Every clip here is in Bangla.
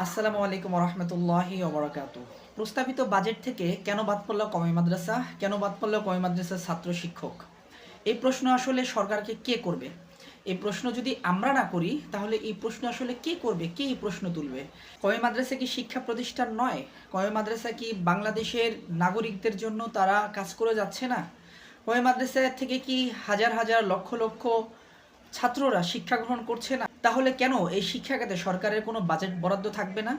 আসসালামু আলাইকুম রহমতুল্লাহি ওবরাকাতু। প্রস্তাবিত বাজেট থেকে কেন বাদ পড়ল কওমি মাদ্রাসা, কেন বাদ পড়ল কওমি মাদ্রাসার ছাত্র শিক্ষক? এই প্রশ্ন আসলে সরকারকে কে করবে? এই প্রশ্ন যদি আমরা না করি তাহলে এই প্রশ্ন আসলে কে করবে, কে এই প্রশ্ন তুলবে? কওমি মাদ্রাসা কি শিক্ষা প্রতিষ্ঠান নয়? কওমি মাদ্রাসা কি বাংলাদেশের নাগরিকদের জন্য তারা কাজ করে যাচ্ছে না? কওমি মাদ্রাসা থেকে কি হাজার হাজার লক্ষ লক্ষ ছাত্ররা শিক্ষা গ্রহণ করছে না? তাহলে কেন এই শিক্ষা খাতে সরকারের কোনো বাজেট বরাদ্দ থাকবে না?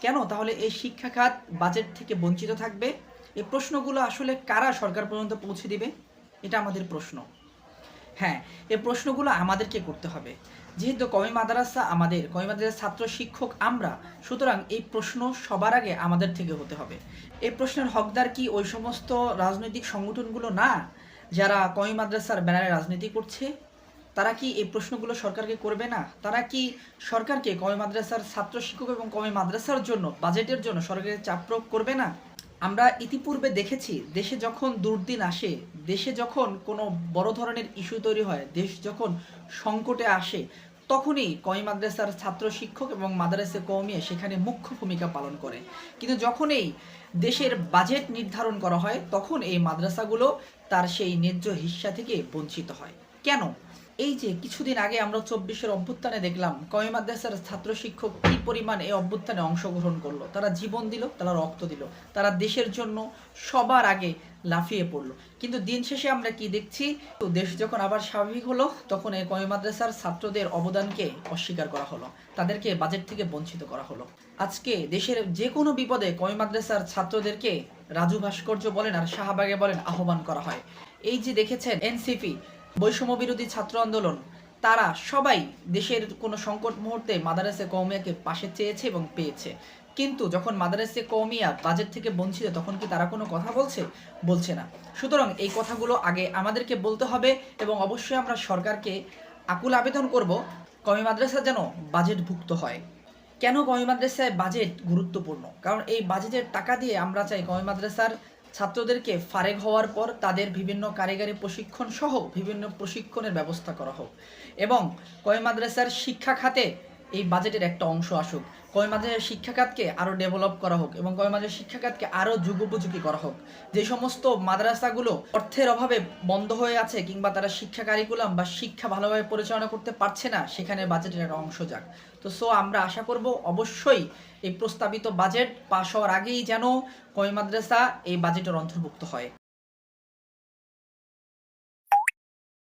কেন তাহলে এই শিক্ষা খাত বাজেট থেকে বঞ্চিত থাকবে? এই প্রশ্নগুলো আসলে কারা সরকার পর্যন্ত পৌঁছে দিবে? এটা আমাদের প্রশ্ন। হ্যাঁ, এই প্রশ্নগুলো আমাদেরকে করতে হবে। যেহেতু কওমি মাদ্রাসা আমাদের, কওমি মাদ্রাসার ছাত্র শিক্ষক আমরা, সুতরাং এই প্রশ্ন সবার আগে আমাদের থেকে হতে হবে। এই প্রশ্নের হকদার কি ওই সমস্ত রাজনৈতিক সংগঠনগুলো না, যারা কওমি মাদ্রাসার ব্যানারে রাজনীতি করছে? তারা কি এই প্রশ্নগুলো সরকারকে করবে না? তারা কি সরকারকে কওমি মাদ্রাসার ছাত্র শিক্ষক এবং কওমি মাদ্রাসার জন্য বাজেটের জন্য সরকারের চাপ প্রয়োগ করবে না? আমরা ইতিপূর্বে দেখেছি, দেশে যখন দুর্দিন আসে, দেশে যখন কোনো বড় ধরনের ইস্যু তৈরি হয়, দেশ যখন সংকটে আসে, তখনই কওমি মাদ্রাসার ছাত্র শিক্ষক এবং মাদ্রাসা কওমিয়া সেখানে মুখ্য ভূমিকা পালন করে। কিন্তু যখনই দেশের বাজেট নির্ধারণ করা হয়, তখন এই মাদ্রাসাগুলো তার সেই ন্যায্য হিস্সা থেকে বঞ্চিত হয়। কেন? এই যে কিছুদিন আগে আমরা ২৪-এর অভ্যুত্থানে দেখলাম কওমি মাদ্রাসার ছাত্র শিক্ষক কি পরিমাণ এই অভ্যুত্থানে অংশগ্রহণ করলো, তারা জীবন দিল, তারা রক্ত দিল, তারা দেশের জন্য সবার আগে লাফিয়ে পড়লো। কিন্তু দিন শেষে আমরা কি দেখছি, তো দেশ যখন আবার স্বাভাবিক হলো, তখন এই কওমি মাদ্রাসার ছাত্রদের অবদানকে অস্বীকার করা হলো, তাদেরকে বাজেট থেকে বঞ্চিত করা হলো। আজকে দেশের যে কোনো বিপদে কওমি মাদ্রাসার ছাত্রদেরকে রাজু ভাস্কর্য বলেন আর শাহবাগে বলেন আহ্বান করা হয়। এই যে দেখেছেন এনসিপি, বৈষম্য বিরোধী ছাত্র আন্দোলন, তারা সবাই দেশের কোনো সংকট মুহূর্তে মাদারেসে কওমিয়াকে পাশে চেয়েছে এবং পেয়েছে। কিন্তু যখন মাদারেসে কওমিয়া বাজেট থেকে বঞ্চিত, তখন কি তারা কোনো কথা বলছে? বলছে না। সুতরাং এই কথাগুলো আগে আমাদেরকে বলতে হবে এবং অবশ্যই আমরা সরকারকে আকুল আবেদন করব কওমি মাদ্রাসা যেন বাজেটভুক্ত হয়। কেন কওমি মাদ্রাসায় বাজেট গুরুত্বপূর্ণ? কারণ এই বাজেটের টাকা দিয়ে আমরা চাই কওমি মাদ্রাসার ছাত্রদেরকে ফারেগ হওয়ার পর তাদের বিভিন্ন কারিগরি প্রশিক্ষণ সহ বিভিন্ন প্রশিক্ষণের ব্যবস্থা করা হোক এবং কওমি মাদ্রাসার শিক্ষা খাতে এই বাজেটের একটা অংশ আসুক। কওমি মাদ্রাসার শিক্ষা খাতকে আরও ডেভেলপ করা হোক এবং কওমি মাদ্রাসার শিক্ষা খাতকে আরও যুগোপযোগী করা হোক। যে সমস্ত মাদ্রাসাগুলো অর্থের অভাবে বন্ধ হয়ে আছে কিংবা তারা শিক্ষা কারিকুলাম বা শিক্ষা ভালোভাবে পরিচালনা করতে পারছে না, সেখানে বাজেটের একটা অংশ যাক। তো আমরা আশা করব অবশ্যই এই প্রস্তাবিত বাজেট পাশ হওয়ার আগেই যেন কওমি মাদ্রাসা এই বাজেটের অন্তর্ভুক্ত হয়।